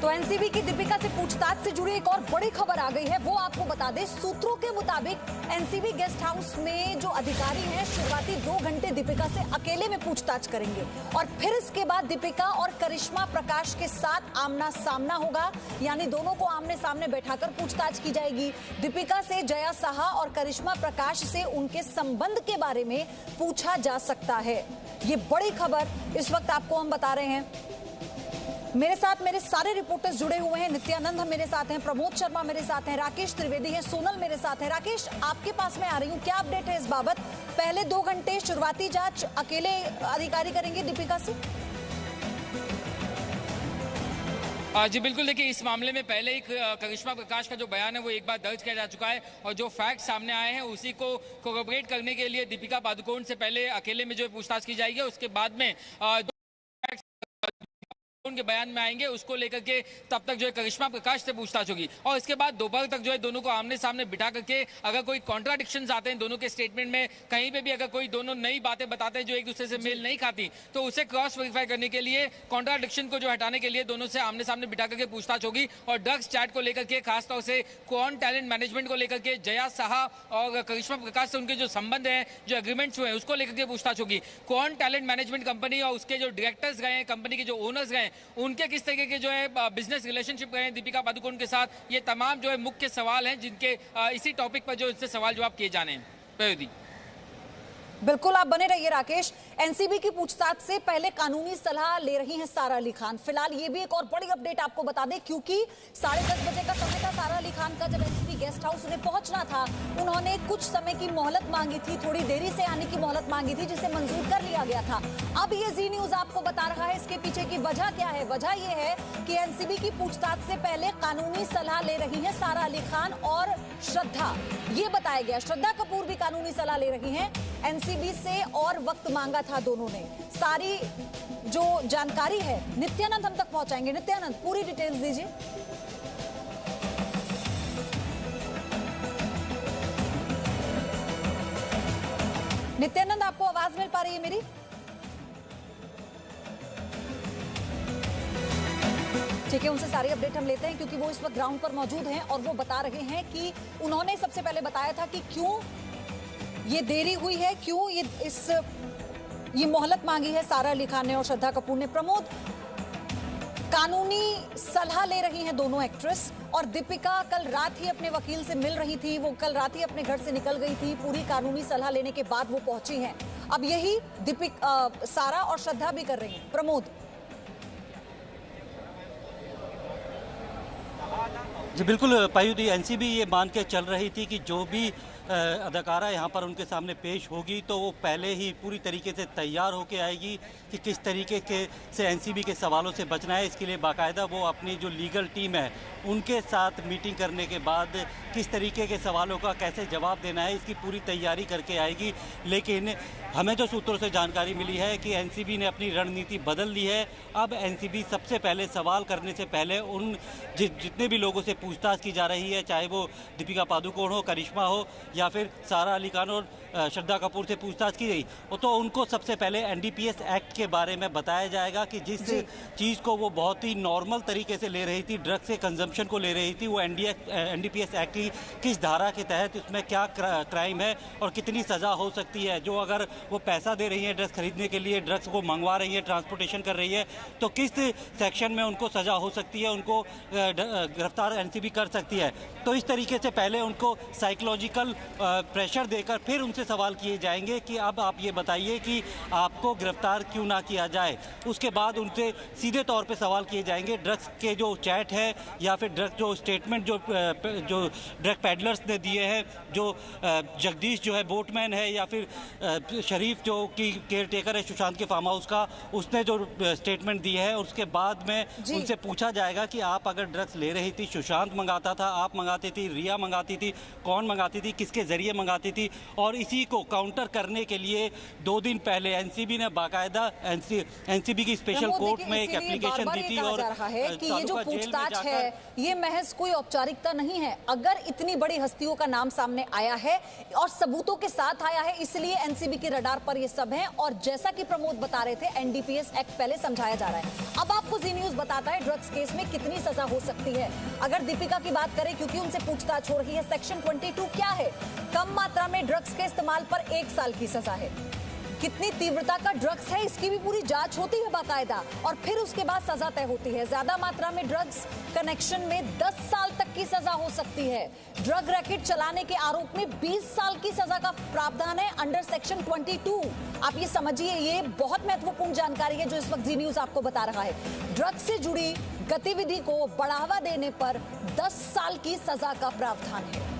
तो एनसीबी की दीपिका से पूछताछ से जुड़ी एक और बड़ी खबर आ गई है, वो आपको बता दें। सूत्रों के मुताबिक एनसीबी गेस्ट हाउस में जो अधिकारी हैं शुरुआती 2 घंटे दीपिका से अकेले में पूछताछ करेंगे और फिर इसके बाद दीपिका और करिश्मा प्रकाश के साथ आमना सामना होगा, यानी दोनों को आमने सामने बैठाकर पूछताछ की जाएगी। दीपिका से जया साहा और करिश्मा प्रकाश से उनके संबंध के बारे में पूछा जा सकता है। ये बड़ी खबर इस वक्त आपको हम बता रहे हैं। मेरे साथ मेरे सारे रिपोर्टर्स जुड़े हुए हैं। नित्यानंद मेरे साथ हैं, प्रमोद शर्मा मेरे साथ हैं, राकेश त्रिवेदी हैं, सोनल मेरे साथ हैं। राकेश, आपके पास मैं आ रही हूं, क्या अपडेट है इस बाबत? पहले 2 घंटे शुरुआती जांच अकेले अधिकारी करेंगे दीपिका से? जी बिल्कुल, देखिए इस मामले में पहले ही करिश्मा प्रकाश का जो बयान है वो एक बार दर्ज किया जा चुका है और जो फैक्ट सामने आए हैं उसी को कोऑपरेट करने के लिए दीपिका पादुकोण से पहले अकेले में जो पूछताछ की जाएगी, उसके बाद में उनके बयान में आएंगे, उसको लेकर के तब तक जो है करिश्मा प्रकाश से पूछताछ होगी और इसके बाद दोपहर तक जो है दोनों को आमने सामने बिठा करके अगर कोई कॉन्ट्राडिक्शंस आते हैं दोनों के स्टेटमेंट में, कहीं पे भी अगर कोई दोनों नई बातें बताते हैं जो एक दूसरे से मेल नहीं खाती, तो उसे क्रॉस वेरीफाई करने के लिए, कॉन्ट्राडिक्शन को जो हटाने के लिए दोनों से आमने सामने बिठा करके पूछताछ होगी। और ड्रग्स चैट को लेकर के खासतौर से क्वान टैलेंट मैनेजमेंट को लेकर के जया साहा और करिश्मा प्रकाश से उनके जो संबंध हैं, जो एग्रीमेंट्स हुए हैं, उसको लेकर के पूछताछ होगी। क्वान टैलेंट मैनेजमेंट कंपनी और उसके जो डायरेक्टर्स गए हैं, कंपनी के जो ओनर्स गए, उनके किस के जो है बिजनेस रिलेशनशिप रहे दीपिका पादुकोण के साथ, ये तमाम जो है मुख्य सवाल हैं जिनके इसी टॉपिक पर जो इससे सवाल जवाब किए जाने हैं। बिल्कुल, आप बने रहिए राकेश। एनसीबी की पूछताछ से पहले कानूनी सलाह ले रही हैं सारा अली खान। फिलहाल ये भी एक और बड़ी अपडेट आपको बता दें, क्योंकि 10:30 बजे का समय था सारा अली खान का, जब एनसीबी गेस्ट हाउस उन्हें पहुंचना था। उन्होंने कुछ समय की मोहलत मांगी थी, थोड़ी देरी से आने की मोहलत मांगी थी, जिसे मंजूर कर लिया गया था। अब ये जी न्यूज आपको बता रहा है इसके पीछे की वजह क्या है। वजह यह है कि एनसीबी की पूछताछ से पहले कानूनी सलाह ले रही है सारा अली खान और श्रद्धा। ये बताया गया, श्रद्धा कपूर भी कानूनी सलाह ले रही हैं एनसीबी से और वक्त मांगा था दोनों ने। सारी जो जानकारी है नित्यानंद हम तक पहुंचाएंगे। नित्यानंद, पूरी डिटेल्स दीजिए। नित्यानंद, आपको आवाज मिल पा रही है मेरी? ठीक है, उनसे सारी अपडेट हम लेते हैं क्योंकि वो इस वक्त ग्राउंड पर मौजूद हैं और वो बता रहे हैं कि उन्होंने सबसे पहले बताया था कि क्यों ये देरी हुई है, क्यों ये मोहलत मांगी है सारा अली खान ने और श्रद्धा कपूर ने। प्रमोद, कानूनी सलाह ले रही हैं दोनों एक्ट्रेस और दीपिका कल रात ही अपने वकील से मिल रही थी। वो कल रात ही अपने घर से निकल गई थी, पूरी कानूनी सलाह लेने के बाद वो पहुंची हैं। अब यही सारा और श्रद्धा भी कर रही हैं। प्रमोद जी बिल्कुल पायुदी, एनसीबी ये मान के चल रही थी कि जो भी अदाकारा यहाँ पर उनके सामने पेश होगी तो वो पहले ही पूरी तरीके से तैयार होके आएगी कि किस तरीके से एनसीबी के सवालों से बचना है। इसके लिए बाकायदा वो अपनी जो लीगल टीम है उनके साथ मीटिंग करने के बाद किस तरीके के सवालों का कैसे जवाब देना है, इसकी पूरी तैयारी करके आएगी। लेकिन हमें जो सूत्रों से जानकारी मिली है कि एनसीबी ने अपनी रणनीति बदल ली है। अब एनसीबी सबसे पहले सवाल करने से पहले उन जितने भी लोगों से पूछताछ की जा रही है, चाहे वो दीपिका पादुकोण हो, करिश्मा हो या फिर सारा अली खान और श्रद्धा कपूर से पूछताछ की गई, तो उनको सबसे पहले एनडीपीएस एक्ट के बारे में बताया जाएगा कि जिस चीज़ को वो बहुत ही नॉर्मल तरीके से ले रही थी, ड्रग्स के कंजम्पशन को ले रही थी, वो एनडीपीएस एक्ट की किस धारा के तहत उसमें क्या क्राइम है और कितनी सज़ा हो सकती है। जो अगर वो पैसा दे रही है ड्रग्स खरीदने के लिए, ड्रग्स को मंगवा रही है, ट्रांसपोर्टेशन कर रही है, तो किस सेक्शन में उनको सज़ा हो सकती है, उनको गिरफ्तार एनसीबी कर सकती है। तो इस तरीके से पहले उनको साइकोलॉजिकल प्रेशर देकर फिर उनसे सवाल किए जाएंगे कि अब आप ये बताइए कि आपको गिरफ्तार क्यों ना किया जाए। उसके बाद उनसे सीधे तौर पे सवाल किए जाएंगे ड्रग्स के जो चैट है या फिर ड्रग्स जो स्टेटमेंट जो ड्रग पैडलर्स ने दिए हैं, जो जगदीश जो है बोटमैन है या फिर शरीफ जो कि केयर टेकर है सुशांत के फार्म हाउस का, उसने जो स्टेटमेंट दी है, उसके बाद में उनसे पूछा जाएगा कि आप अगर ड्रग्स ले रही थी, सुशांत मंगाता था, आप मंगाती थी, रिया मंगाती थी, कौन मंगाती थी, किसके जरिए मंगाती थी, और इसी इसी को काउंटर करने के लिए 2 दिन पहले एनसीबी ने बाकायदा एनसीबी की स्पेशल कोर्ट में एक एप्लीकेशन दी थी। और रहा है कि ये जो पूछताछ है ये महज कोई औपचारिकता नहीं है। अगर इतनी बड़ी हस्तियों का नाम सामने आया है और सबूतों के साथ आया है, इसलिए एनसीबी के रडार पर ये सब है। और जैसा कि प्रमोद बता रहे थे, एनडीपीएस एक्ट पहले समझाया जा रहा है। अब आपको जी न्यूज बताता है ड्रग्स केस में कितनी सजा हो सकती है। अगर दीपिका की बात करें, क्योंकि उनसे पूछताछ हो रही है, सेक्शन 22 क्या है? कम मात्रा में ड्रग्स के इस्तेमाल पर 1 साल की सजा है। कितनी तीव्रता का ड्रग्स है इसकी भी पूरी जांच होती है बाकायदा, और फिर उसके बाद सजा तय होती है। ज्यादा मात्रा में ड्रग्स कनेक्शन में 10 साल तक की सजा हो सकती है। ड्रग रैकेट चलाने के आरोप में 20 साल की सजा का प्रावधान है अंडर सेक्शन 22। आप ये समझिए, ये बहुत महत्वपूर्ण जानकारी है जो इस वक्त जी न्यूज आपको बता रहा है। ड्रग्स से जुड़ी गतिविधि को बढ़ावा देने पर 10 साल की सजा का प्रावधान है।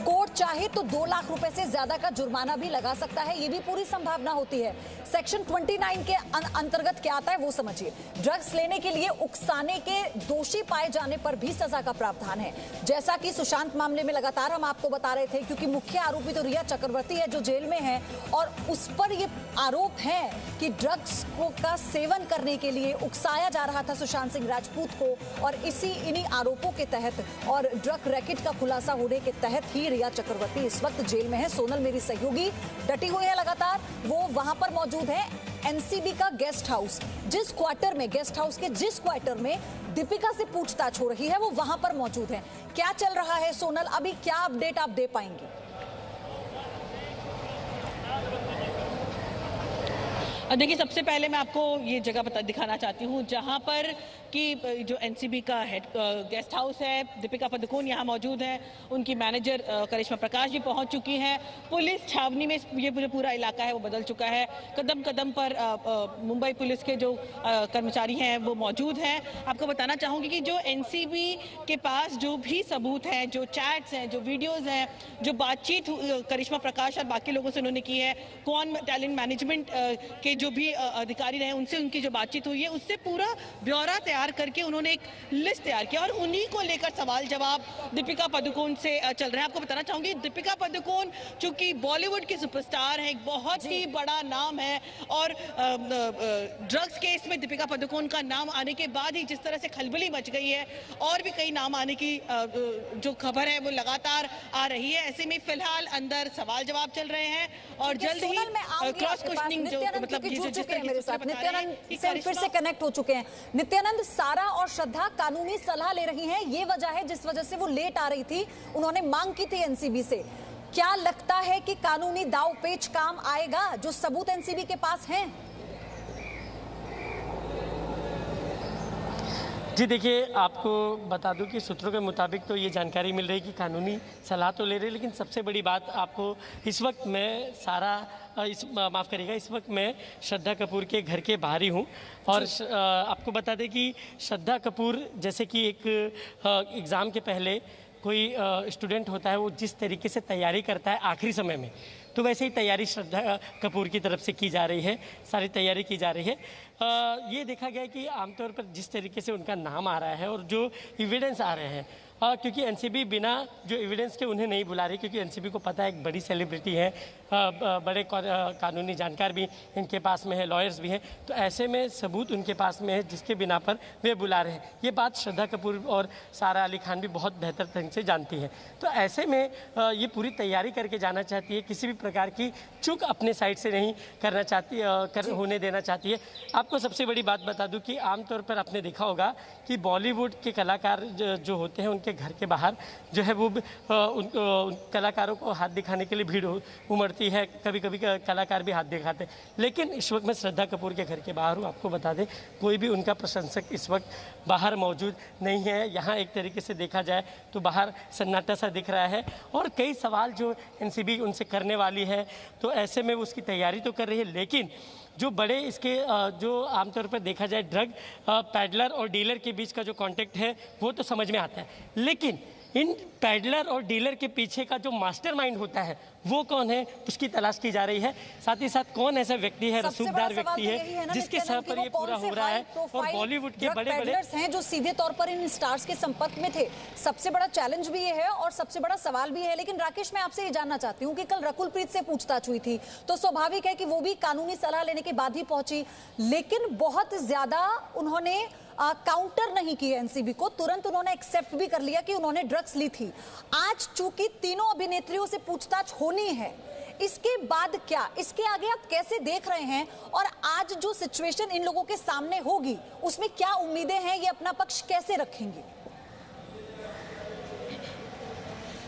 कोर्ट चाहे तो 2 लाख रुपए से ज्यादा का जुर्माना भी लगा सकता है, ये भी पूरी संभावना होती है। सेक्शन 29 के अंतर्गत क्या आता है वो समझिए। ड्रग्स लेने के लिए उकसाने के दोषी पाए जाने पर भी सजा का प्रावधान है। जैसा कि सुशांत मामले में लगातार हम आपको बता रहे थे, क्योंकि मुख्य आरोपी तो रिया चक्रवर्ती है जो जेल में है, और उस पर ये आरोप है कि ड्रग्स का सेवन करने के लिए उकसाया जा रहा था सुशांत सिंह राजपूत को, और इन्हीं आरोपों के तहत और ड्रग रैकेट का खुलासा होने के तहत ही रिया चक्रवर्ती इस वक्त जेल में है। सोनल मेरी सहयोगी डटी हुई है लगातार, वो वहां पर मौजूद है। एनसीबी का गेस्ट हाउस, जिस क्वार्टर में, गेस्ट हाउस के जिस क्वार्टर में दीपिका से पूछताछ हो रही है, वो वहां पर मौजूद है। क्या चल रहा है सोनल, अभी क्या अपडेट आप दे पाएंगे? देखिए, सबसे पहले मैं आपको ये जगह दिखाना चाहती हूँ जहाँ पर कि जो एनसीबी का हेड गेस्ट हाउस है, दीपिका पादुकोण यहाँ मौजूद है, उनकी मैनेजर करिश्मा प्रकाश भी पहुँच चुकी हैं। पुलिस छावनी में ये जो पूरा इलाका है वो बदल चुका है। कदम कदम पर मुंबई पुलिस के जो कर्मचारी हैं वो मौजूद हैं। आपको बताना चाहूँगी कि जो एनसीबी के पास जो भी सबूत हैं, जो चैट्स हैं, जो वीडियोज़ हैं, जो बातचीत करिश्मा प्रकाश और बाकी लोगों से उन्होंने की है, कौन टैलेंट मैनेजमेंट के जो भी अधिकारी रहे उनसे उनकी जो बातचीत हुई है, उससे पूरा ब्यौरा तैयार करके उन्होंने एक लिस्ट तैयार किया और उन्हीं को लेकर सवाल जवाब दीपिका पादुकोण से चल रहे हैं। आपको बताना चाहूंगी, दीपिका पादुकोण चूंकि बॉलीवुड की सुपरस्टार है, एक बहुत ही बड़ा नाम है, और ड्रग्स केस में दीपिका पादुकोण का नाम आने के बाद ही जिस तरह से खलबली मच गई है, और भी कई नाम आने की जो खबर है वो लगातार आ रही है। ऐसे में फिलहाल अंदर सवाल जवाब चल रहे हैं और जल्द ही क्रॉस क्वेश्चनिंग जो मतलब जुड़ चुके हैं मेरे साथ। नित्यानंद से फिर से कनेक्ट हो चुके हैं। नित्यानंद, सारा और श्रद्धा कानूनी सलाह ले रही हैं, ये वजह है जिस वजह से वो लेट आ रही थी। उन्होंने मांग की थी एनसीबी से। क्या लगता है कि कानूनी दाव पेच काम आएगा जो सबूत एनसीबी के पास हैं? जी देखिए, आपको बता दूं कि सूत्रों के मुताबिक तो ये जानकारी मिल रही कि कानूनी सलाह तो ले रहे, लेकिन सबसे बड़ी बात आपको इस वक्त मैं माफ़ करिएगा, इस वक्त मैं श्रद्धा कपूर के घर के बाहर ही हूँ। और आपको बता दें कि श्रद्धा कपूर जैसे कि एक एग्ज़ाम के पहले कोई स्टूडेंट होता है, वो जिस तरीके से तैयारी करता है आखिरी समय में, तो वैसे ही तैयारी श्रद्धा कपूर की तरफ से की जा रही है, सारी तैयारी की जा रही है। ये देखा गया कि आमतौर पर जिस तरीके से उनका नाम आ रहा है और जो एविडेंस आ रहे हैं, क्योंकि एनसीबी बिना जो एविडेंस के उन्हें नहीं बुला रही, क्योंकि एनसीबी को पता है एक बड़ी सेलिब्रिटी है, बड़े कानूनी जानकार भी इनके पास में है, लॉयर्स भी हैं, तो ऐसे में सबूत उनके पास में है जिसके बिना पर वे बुला रहे हैं। ये बात श्रद्धा कपूर और सारा अली खान भी बहुत बेहतर ढंग से जानती हैं। तो ऐसे में ये पूरी तैयारी करके जाना चाहती है, किसी भी प्रकार की चूक अपने साइड से नहीं करना चाहती, होने देना चाहती है। आपको सबसे बड़ी बात बता दूं कि आमतौर पर आपने देखा होगा कि बॉलीवुड के कलाकार जो होते हैं, उनके घर के बाहर जो है वो उन कलाकारों को हाथ दिखाने के लिए भीड़ उमड़ती है, कभी कभी कलाकार भी हाथ दिखाते हैं। लेकिन इस वक्त मैं श्रद्धा कपूर के घर के बाहर हूँ। आपको बता दें, कोई भी उनका प्रशंसक इस वक्त बाहर मौजूद नहीं है। यहाँ एक तरीके से देखा जाए तो बाहर सन्नाटा सा दिख रहा है और कई सवाल जो एनसीबी उनसे करने वाली है, तो ऐसे में उसकी तैयारी तो कर रही है, लेकिन जो बड़े इसके जो आमतौर पर देखा जाए ड्रग पैडलर और डीलर के बीच का जो कांटेक्ट है वो तो समझ में आता है, लेकिन इन पैडलर और डीलर के पीछे का जो मास्टरमाइंड होता है वो कौन है, उसकी तलाश की जा रही है। साथ ही साथ कौन ऐसा व्यक्ति है, रसूखदार व्यक्ति है जिसके सर पर ये पूरा हो रहा है। और बॉलीवुड के बड़े बड़े हैं जो सीधे तौर पर इन स्टार्स के संपर्क में थे। सबसे बड़ा चैलेंज भी ये है और सबसे बड़ा सवाल भी है। लेकिन राकेश, मैं आपसे ये जानना चाहती हूँ कि कल रकुलप्रीत से पूछताछ हुई थी तो स्वाभाविक है कि वो भी कानूनी सलाह लेने के बाद ही पहुंची, लेकिन बहुत ज्यादा उन्होंने काउंटर नहीं किया एनसीबी को। तुरंत उन्होंने एक्सेप्ट भी कर लिया कि उन्होंने ड्रग्स ली थी। आज चूंकि तीनों अभिनेत्रियों से पूछताछ होनी है, इसके बाद क्या, इसके आगे आप कैसे देख रहे हैं? और आज जो सिचुएशन इन लोगों के सामने होगी उसमें क्या उम्मीदें हैं, ये अपना पक्ष कैसे रखेंगे?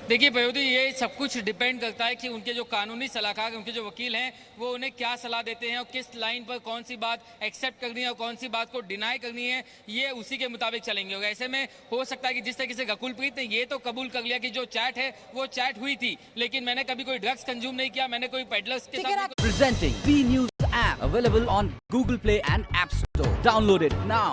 देखिए पयोधी, ये सब कुछ डिपेंड करता है कि उनके जो कानूनी सलाहकार, उनके जो वकील हैं, वो उन्हें क्या सलाह देते हैं और किस लाइन पर कौन सी बात एक्सेप्ट करनी है और कौन सी बात को डिनाई करनी है, ये उसी के मुताबिक चलेंगे। और ऐसे में हो सकता है कि जिस तरीके से रकुलप्रीत ने ये तो कबूल कर लिया कि जो चैट है वो चैट हुई थी, लेकिन मैंने कभी कोई ड्रग्स कंज्यूम नहीं किया, मैंने कोई पेडलर्स के साथ। Presenting B News app available on Google Play and App Store. Download it now.